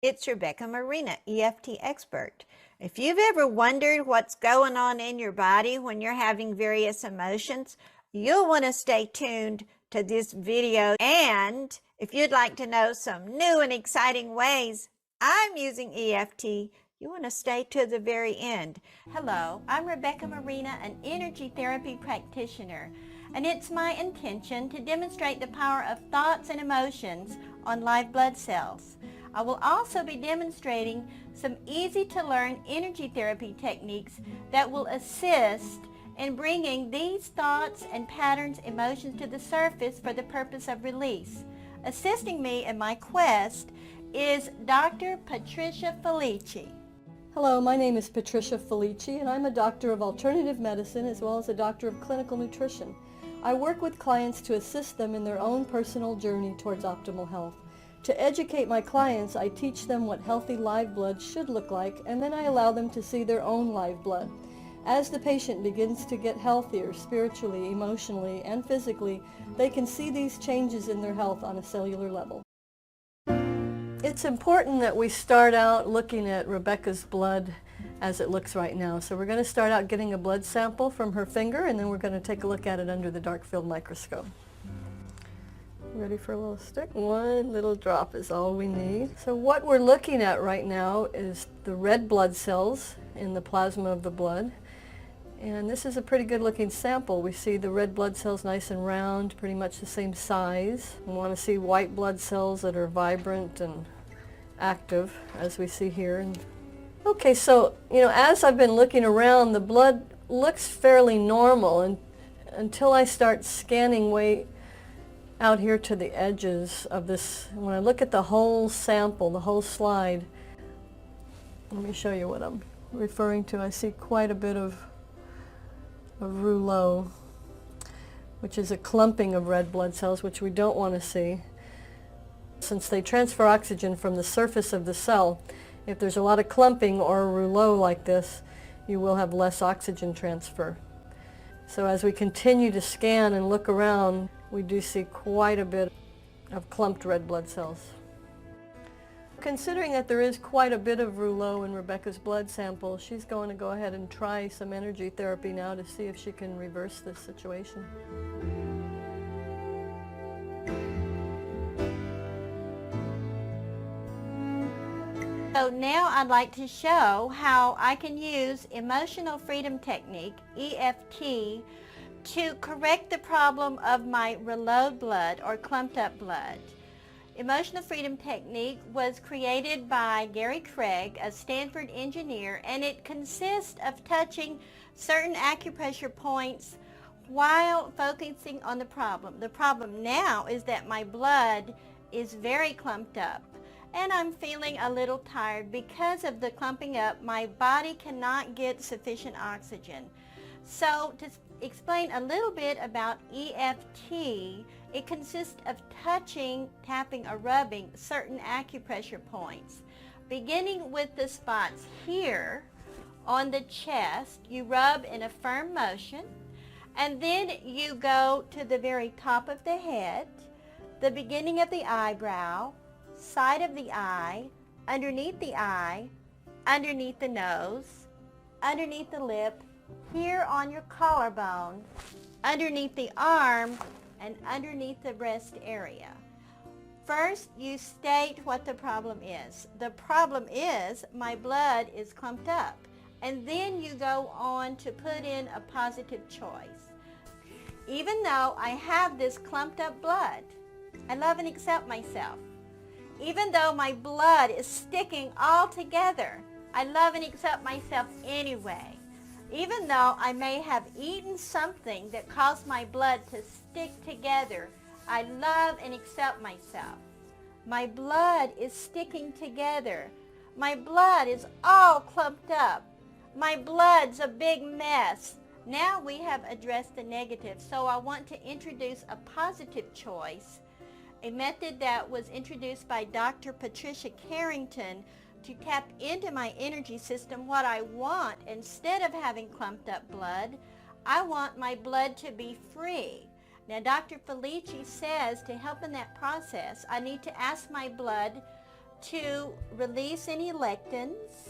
It's Rebecca Marina, EFT expert. If you've ever wondered what's going on in your body when you're having various emotions, you'll want to stay tuned to this video. And if you'd like to know some new and exciting ways I'm using EFT, you want to stay to the very end. Hello, I'm Rebecca Marina, an energy therapy practitioner, and it's my intention to demonstrate the power of thoughts and emotions on live blood cells. I will also be demonstrating some easy-to-learn energy therapy techniques that will assist in bringing these thoughts and patterns, emotions to the surface for the purpose of release. Assisting me in my quest is Dr. Patricia Felici. Hello, my name is Patricia Felici, and I'm a doctor of alternative medicine as well as a doctor of clinical nutrition. I work with clients to assist them in their own personal journey towards optimal health. To educate my clients, I teach them what healthy live blood should look like, and then I allow them to see their own live blood. As the patient begins to get healthier spiritually, emotionally, and physically, they can see these changes in their health on a cellular level. It's important that we start out looking at Rebecca's blood as it looks right now. So we're going to start out getting a blood sample from her finger, and then we're going to take a look at it under the dark field microscope. Ready for a little stick? One little drop is all we need. So what we're looking at right now is the red blood cells in the plasma of the blood. And this is a pretty good looking sample. We see the red blood cells nice and round, pretty much the same size. We want to see white blood cells that are vibrant and active, as we see here. Okay, so as I've been looking around, the blood looks fairly normal until I start scanning way out here to the edges of this. When I look at the whole sample, the whole slide, let me show you what I'm referring to. I see quite a bit of rouleau, which is a clumping of red blood cells, which we don't want to see. Since they transfer oxygen from the surface of the cell, if there's a lot of clumping or a rouleau like this, you will have less oxygen transfer. So as we continue to scan and look around, we do see quite a bit of clumped red blood cells. Considering that there is quite a bit of rouleau in Rebecca's blood sample, she's going to go ahead and try some energy therapy now to see if she can reverse this situation. So now I'd like to show how I can use Emotional Freedom Technique, EFT, to correct the problem of my rouleau blood or clumped up blood. Emotional Freedom Technique was created by Gary Craig, a Stanford engineer, and it consists of touching certain acupressure points while focusing on the problem. The problem now is that my blood is very clumped up, and I'm feeling a little tired. Because of the clumping up, my body cannot get sufficient oxygen. So to explain a little bit about EFT, it consists of touching, tapping, or rubbing certain acupressure points. Beginning with the spots here on the chest, you rub in a firm motion, and then you go to the very top of the head, the beginning of the eyebrow, side of the eye, underneath the nose, underneath the lip, here on your collarbone, underneath the arm, and underneath the breast area. First, you state what the problem is. The problem is my blood is clumped up. And then you go on to put in a positive choice. Even though I have this clumped up blood, I love and accept myself. Even though my blood is sticking all together, I love and accept myself anyway. Even though I may have eaten something that caused my blood to stick together, I love and accept myself. My blood is sticking together. My blood is all clumped up. My blood's a big mess. Now we have addressed the negative, so I want to introduce a positive choice, a method that was introduced by Dr. Patricia Carrington to tap into my energy system. What I want, instead of having clumped up blood, I want my blood to be free. Now, Dr. Felici says to help in that process, I need to ask my blood to release any lectins,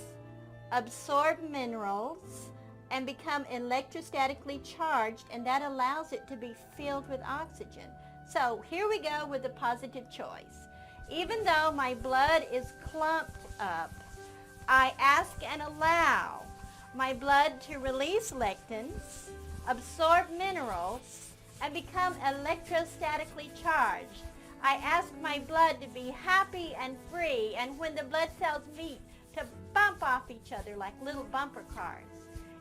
absorb minerals, and become electrostatically charged, and that allows it to be filled with oxygen. So here we go with the positive choice. Even though my blood is clumped up, I ask and allow my blood to release lectins, absorb minerals, and become electrostatically charged. I ask my blood to be happy and free, and when the blood cells meet, to bump off each other like little bumper cars.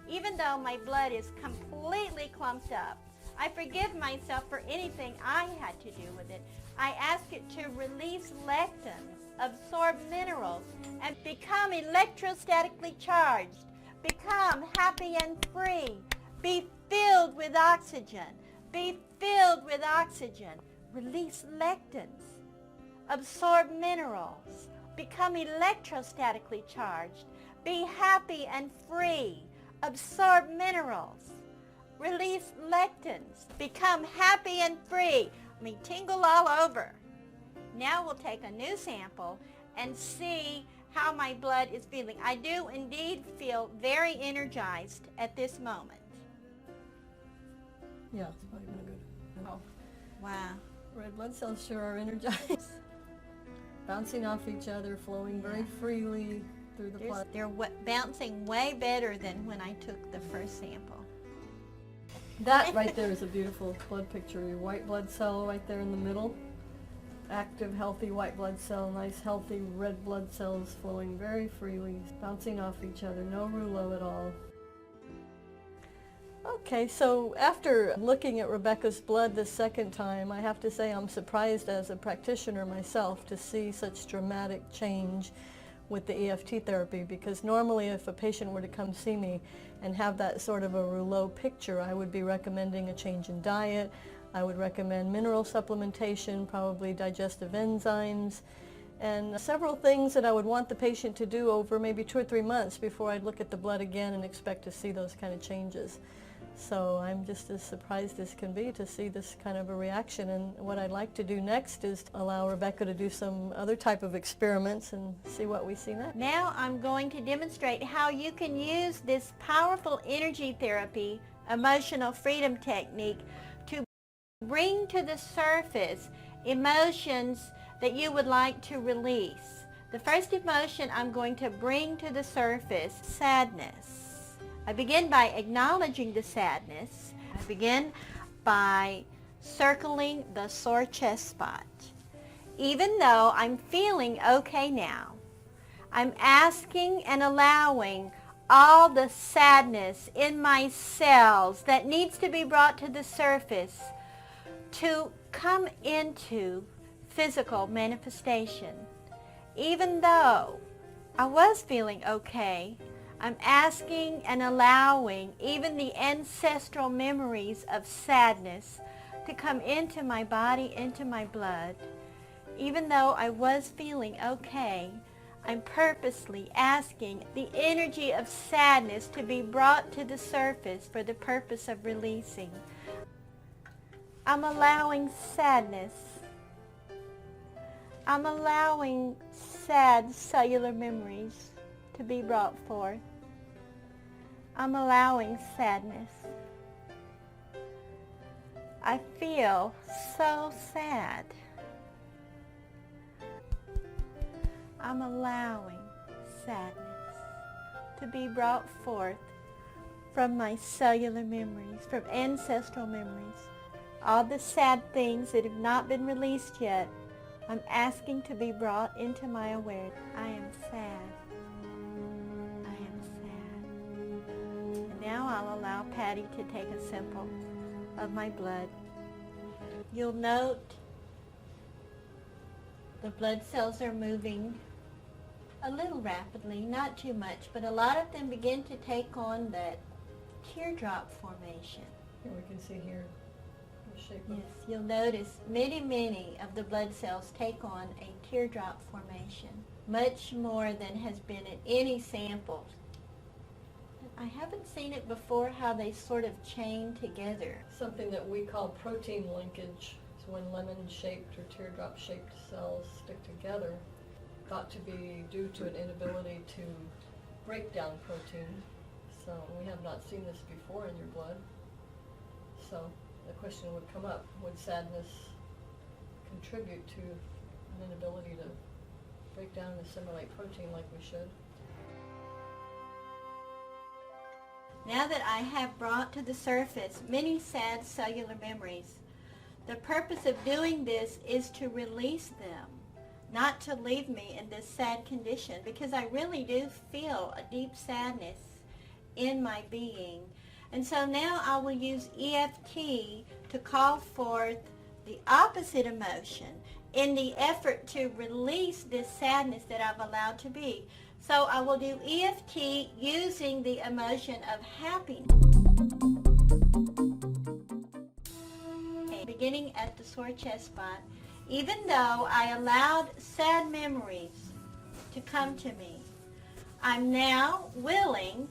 Even though my blood is completely clumped up, I forgive myself for anything I had to do with it. I ask it to release lectins, absorb minerals, and become electrostatically charged. Become happy and free. Be filled with oxygen. Be filled with oxygen. Release lectins. Absorb minerals. Become electrostatically charged. Be happy and free. Absorb minerals. Release lectins. Become happy and free. I mean, tingle all over. Now we'll take a new sample and see how my blood is feeling. I do indeed feel very energized at this moment. Yeah, it's probably not good. Oh, wow. Red blood cells sure are energized. Bouncing off each other, flowing very freely through the blood. They're bouncing way better than when I took the first sample. That right there is a beautiful blood picture. Your white blood cell right there in the middle. Active, healthy white blood cell, nice, healthy red blood cells flowing very freely, bouncing off each other, no rouleau at all. Okay, so after looking at Rebecca's blood the second time, I have to say I'm surprised as a practitioner myself to see such dramatic change with the EFT therapy, because normally if a patient were to come see me and have that sort of a rouleau picture, I would be recommending a change in diet. I would recommend mineral supplementation, probably digestive enzymes, and several things that I would want the patient to do over maybe 2 or 3 months before I'd look at the blood again and expect to see those kind of changes. So I'm just as surprised as can be to see this kind of a reaction, and what I'd like to do next is to allow Rebecca to do some other type of experiments and see what we see next. Now I'm going to demonstrate how you can use this powerful energy therapy, emotional freedom technique, to bring to the surface emotions that you would like to release. The first emotion I'm going to bring to the surface, sadness. I begin by acknowledging the sadness. I begin by circling the sore chest spot. Even though I'm feeling okay now, I'm asking and allowing all the sadness in my cells that needs to be brought to the surface to come into physical manifestation. Even though I was feeling okay, I'm asking and allowing even the ancestral memories of sadness to come into my body, into my blood. Even though I was feeling okay, I'm purposely asking the energy of sadness to be brought to the surface for the purpose of releasing. I'm allowing sadness. I'm allowing sad cellular memories to be brought forth. I'm allowing sadness. I feel so sad. I'm allowing sadness to be brought forth from my cellular memories, from ancestral memories. All the sad things that have not been released yet, I'm asking to be brought into my awareness. I am sad. I am sad. And now I'll allow Patty to take a sample of my blood. You'll note the blood cells are moving a little rapidly, not too much, but a lot of them begin to take on that teardrop formation. Here we can see here the shape of. Yes, you'll notice many of the blood cells take on a teardrop formation, much more than has been in any sample. I haven't seen it before, how they sort of chain together. Something that we call protein linkage. It's when lemon-shaped or teardrop-shaped cells stick together. thought to be due to an inability to break down protein. So we have not seen this before in your blood. So the question would come up, would sadness contribute to an inability to break down and assimilate protein like we should? Now that I have brought to the surface many sad cellular memories, the purpose of doing this is to release them, not to leave me in this sad condition, because I really do feel a deep sadness in my being. And so now I will use EFT to call forth the opposite emotion in the effort to release this sadness that I've allowed to be. So I will do EFT using the emotion of happiness. Okay, beginning at the sore chest spot, even though I allowed sad memories to come to me, I'm now willing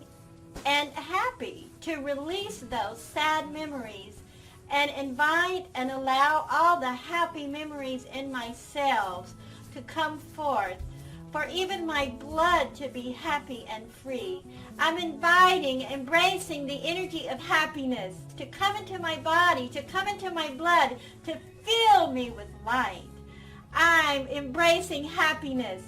and happy to release those sad memories and invite and allow all the happy memories in my cells to come forth, for even my blood to be happy and free. I'm inviting, embracing the energy of happiness to come into my body, to come into my blood, to fill me with light. I'm embracing happiness.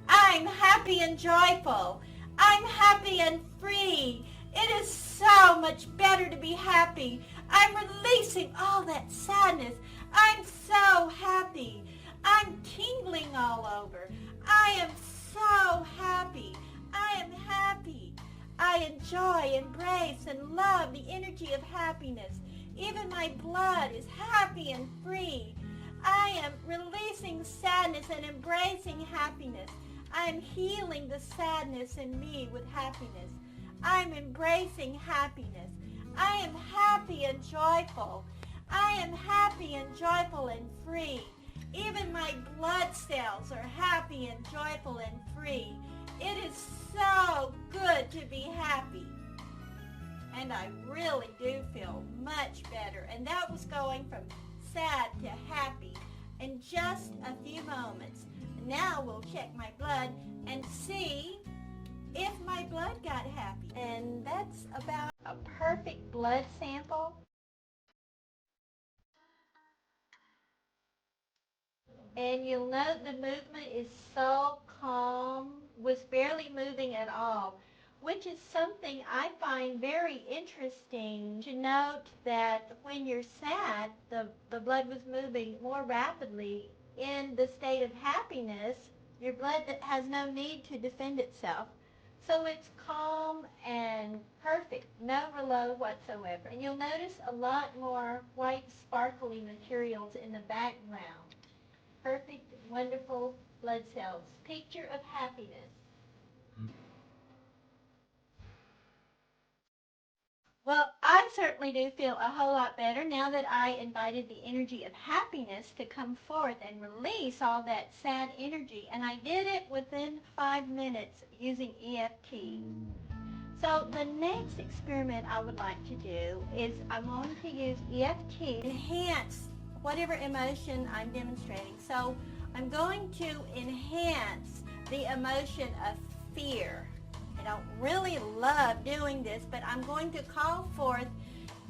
I'm happy and joyful. I'm happy and free. It is so much better to be happy. I'm releasing all that sadness. I'm so happy. I'm tingling all over. I am so happy. I am happy. I enjoy, embrace, and love the energy of happiness. Even my blood is happy and free. I am releasing sadness and embracing happiness. I am healing the sadness in me with happiness. I'm embracing happiness. I am happy and joyful. I am happy and joyful and free. Even my blood cells are happy and joyful and free. It is so good to be happy. And I really do feel much better. And that was going from sad to happy in just a few moments. Now we'll check my blood and see if my blood got happy. And that's about a perfect blood sample. And you'll note the movement is so calm, was barely moving at all, which is something I find very interesting to note, that when you're sad, the blood was moving more rapidly. In the state of happiness, your blood has no need to defend itself. So it's calm and perfect, no reload whatsoever. And you'll notice a lot more white sparkly materials in the background. Perfect, wonderful blood cells. Picture of happiness. Well, I certainly do feel a whole lot better now that I invited the energy of happiness to come forth and release all that sad energy. And I did it within 5 minutes using EFT. So the next experiment I would like to do is I'm going to use EFT to enhance whatever emotion I'm demonstrating. So I'm going to enhance the emotion of fear. I don't really love doing this, but I'm going to call forth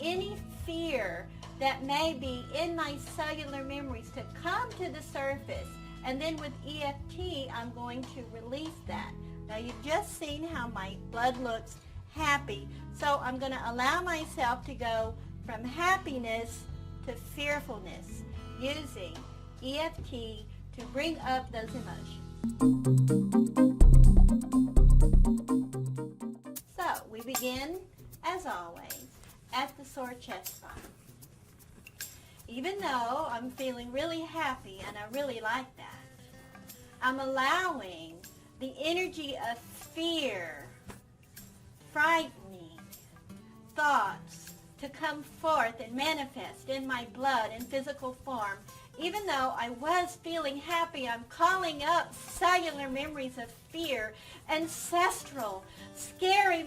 any fear that may be in my cellular memories to come to the surface. And then with EFT, I'm going to release that. Now you've just seen how my blood looks happy. So I'm going to allow myself to go from happiness to fearfulness using EFT to bring up those emotions. So we begin, as always, at the sore chest spot. Even though I'm feeling really happy, and I really like that, I'm allowing the energy of fear, frightening thoughts to come forth and manifest in my blood in physical form. Even though I was feeling happy, I'm calling up cellular memories of fear, ancestral, scary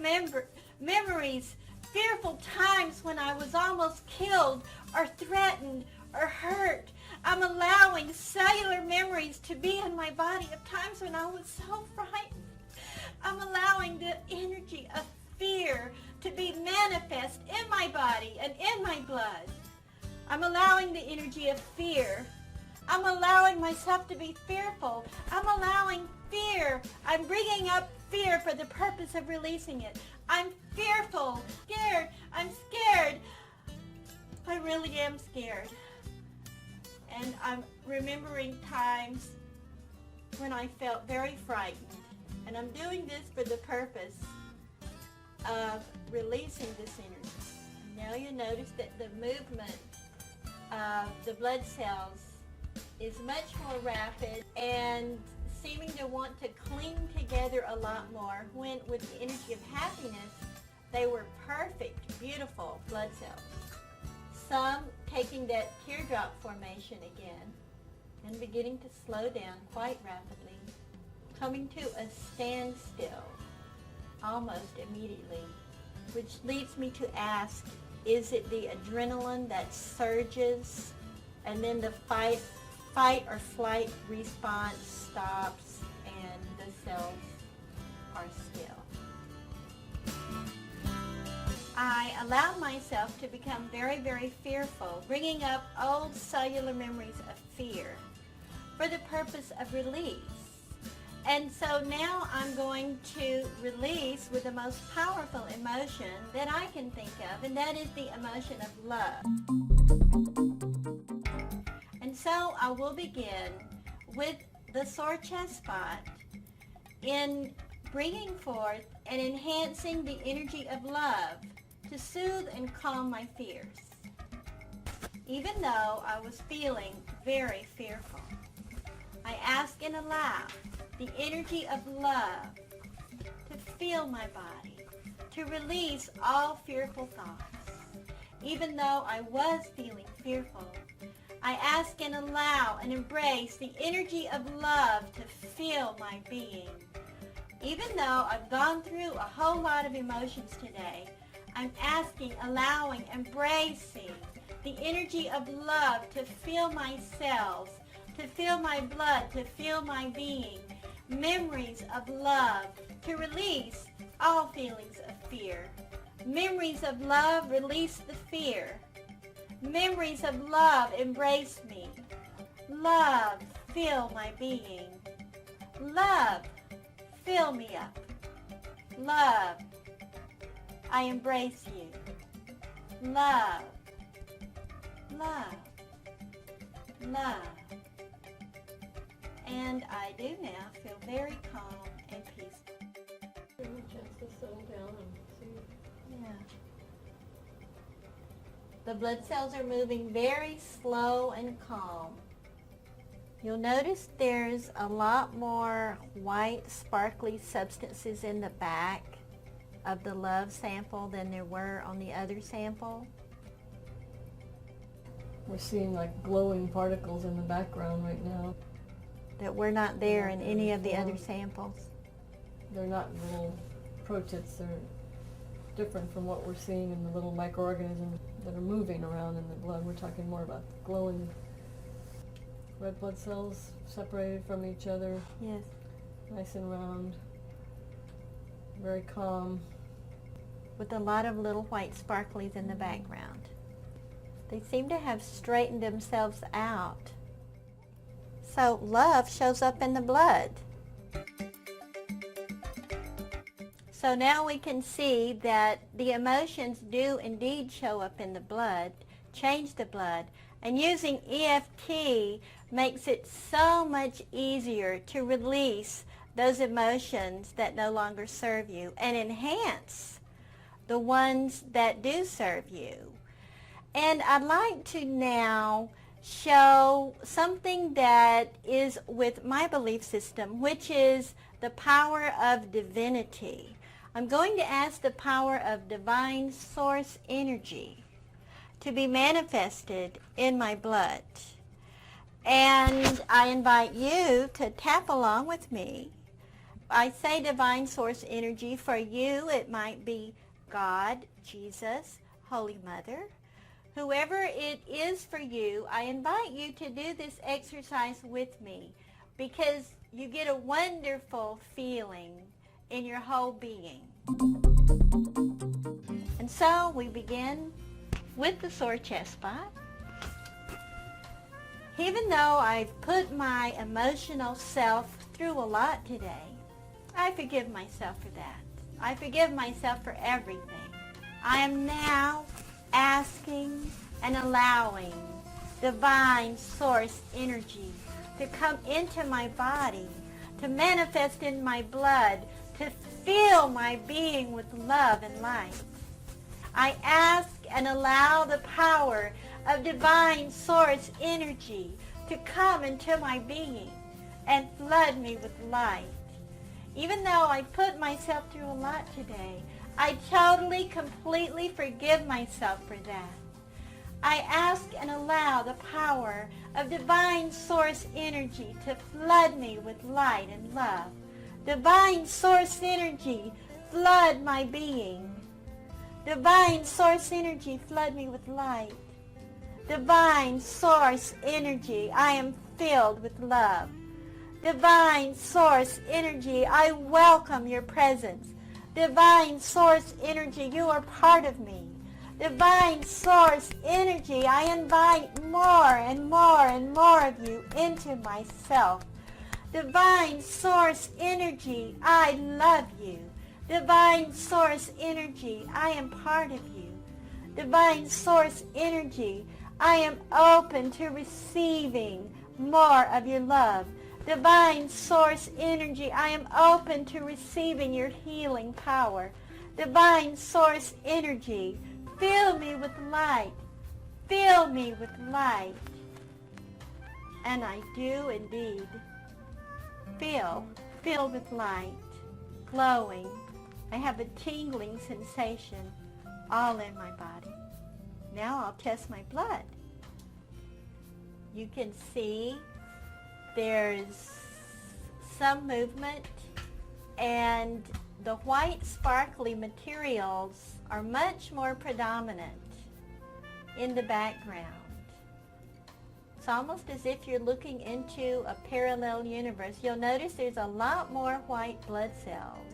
memories, fearful times when I was almost killed or threatened or hurt. I'm allowing cellular memories to be in my body of times when I was so frightened. I'm allowing the energy of fear to be manifest in my body and in my blood. I'm allowing the energy of fear. I'm allowing myself to be fearful. I'm allowing fear. I'm bringing up fear for the purpose of releasing it. I'm fearful, scared. I'm scared. I really am scared. And I'm remembering times when I felt very frightened. And I'm doing this for the purpose of releasing this energy. Now you notice that the movement of the blood cells is much more rapid and seeming to want to cling together a lot more, when with the energy of happiness, they were perfect, beautiful blood cells. Some taking that teardrop formation again and beginning to slow down quite rapidly, coming to a standstill almost immediately, which leads me to ask, is it the adrenaline that surges and then the fight or flight response stops and the cells are still? I allowed myself to become very, very fearful, bringing up old cellular memories of fear for the purpose of release. And so now I'm going to release with the most powerful emotion that I can think of, and that is the emotion of love. And so I will begin with the sore chest spot in bringing forth and enhancing the energy of love to soothe and calm my fears. Even though I was feeling very fearful, I ask and allow the energy of love to fill my body, to release all fearful thoughts. Even though I was feeling fearful, I ask and allow and embrace the energy of love to fill my being. Even though I've gone through a whole lot of emotions today, I'm asking, allowing, embracing the energy of love to fill my cells, to fill my blood, to fill my being. Memories of love to release all feelings of fear. Memories of love release the fear. Memories of love embrace me. Love fill my being. Love fill me up. Love, I embrace you. Love, love, love. And I do now feel very calm and peaceful. Bring the chest to settle down and see. Yeah. The blood cells are moving very slow and calm. You'll notice there's a lot more white, sparkly substances in the back of the love sample than there were on the other sample. We're seeing like glowing particles in the background right now. That were not there in any of the other samples. They're not little protists. They're different from what we're seeing in the little microorganisms that are moving around in the blood. We're talking more about glowing red blood cells separated from each other. Yes. Nice and round. Very calm. With a lot of little white sparklies in the background. They seem to have straightened themselves out. So love shows up in the blood. So now we can see that the emotions do indeed show up in the blood, change the blood, and using EFT makes it so much easier to release those emotions that no longer serve you and enhance the ones that do serve you. And I'd like to now show something that is with my belief system, which is the power of divinity. I'm going to ask the power of divine source energy to be manifested in my blood. And I invite you to tap along with me. I say divine source energy. For you, it might be God, Jesus, Holy Mother, Whoever it is for you, I invite you to do this exercise with me because you get a wonderful feeling in your whole being. And so we begin with the sore chest spot. Even though I've put my emotional self through a lot today, I forgive myself for that. I forgive myself for everything. I am now asking and allowing divine source energy to come into my body, to manifest in my blood, to fill my being with love and light. I ask and allow the power of divine source energy to come into my being and flood me with light. Even though I put myself through a lot today, I totally, completely forgive myself for that. I ask and allow the power of divine source energy to flood me with light and love. Divine source energy, flood my being. Divine source energy, flood me with light. Divine source energy, I am filled with love. Divine source energy, I welcome your presence. Divine source energy, you are part of me. Divine source energy, I invite more and more and more of you into myself. Divine source energy, I love you. Divine source energy, I am part of you. Divine source energy, I am open to receiving more of your love. Divine source energy, I am open to receiving your healing power. Divine source energy, fill me with light. Fill me with light. And I do indeed feel filled with light, glowing. I have a tingling sensation all in my body. Now I'll test my blood. You can see there's some movement, and the white sparkly materials are much more predominant in the background. It's almost as if you're looking into a parallel universe. You'll notice there's a lot more white blood cells,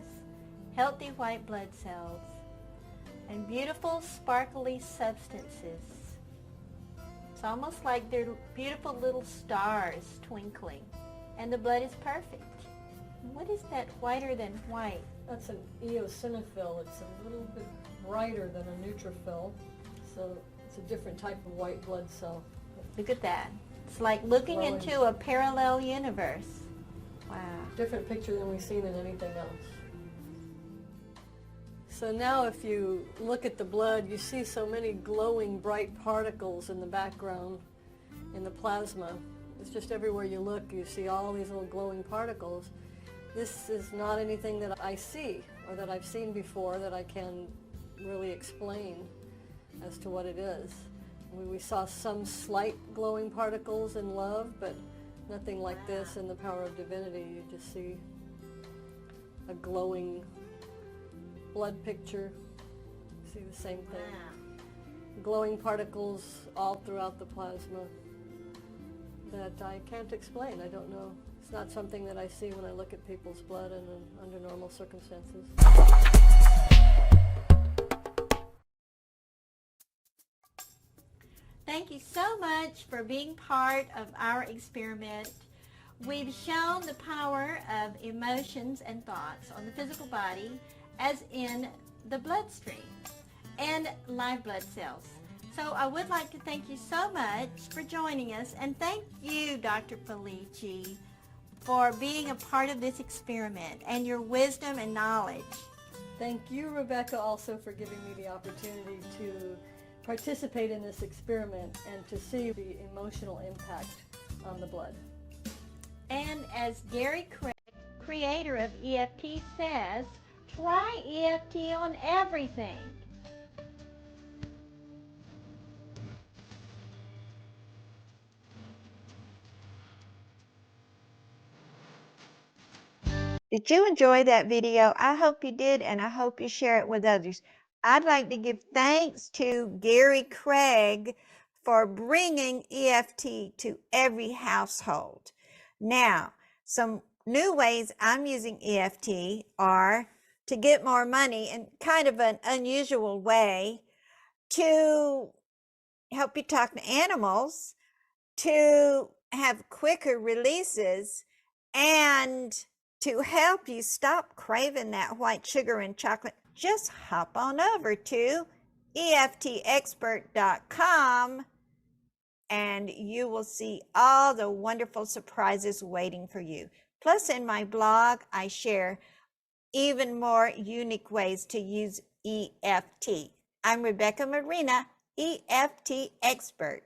healthy white blood cells, and beautiful sparkly substances. It's almost like they're beautiful little stars twinkling, and the blood is perfect. What is that whiter than white? That's an eosinophil. It's a little bit brighter than a neutrophil, so it's a different type of white blood cell. Look at that. It's like looking Glowing. into a parallel universe. Wow. Different picture than we've seen in anything else. So now if you look at the blood, you see so many glowing bright particles in the background in the plasma. It's just everywhere you look, you see all these little glowing particles. This is not anything that I see or that I've seen before that I can really explain as to what it is. We saw some slight glowing particles in love, but nothing like this in the power of divinity. You just see a glowing blood picture. See the same thing. Glowing particles all throughout the plasma that I can't explain. I don't know. It's not something that I see when I look at people's blood and under normal circumstances. Thank you so much for being part of our experiment. We've shown the power of emotions and thoughts on the physical body as in the bloodstream and live blood cells. So I would like to thank you so much for joining us, and thank you, Dr. Felici, for being a part of this experiment and your wisdom and knowledge. Thank you, Rebecca, also for giving me the opportunity to participate in this experiment and to see the emotional impact on the blood. And as Gary Craig, creator of EFT, says, try EFT on everything. Did you enjoy that video? I hope you did, and I hope you share it with others. I'd like to give thanks to Gary Craig for bringing EFT to every household. Now, some new ways I'm using EFT are to get more money in kind of an unusual way, to help you talk to animals, to have quicker releases, and to help you stop craving that white sugar and chocolate. Just hop on over to EFTexpert.com and you will see all the wonderful surprises waiting for you. Plus, in my blog, I share even more unique ways to use EFT. I'm Rebecca Marina, EFT Expert.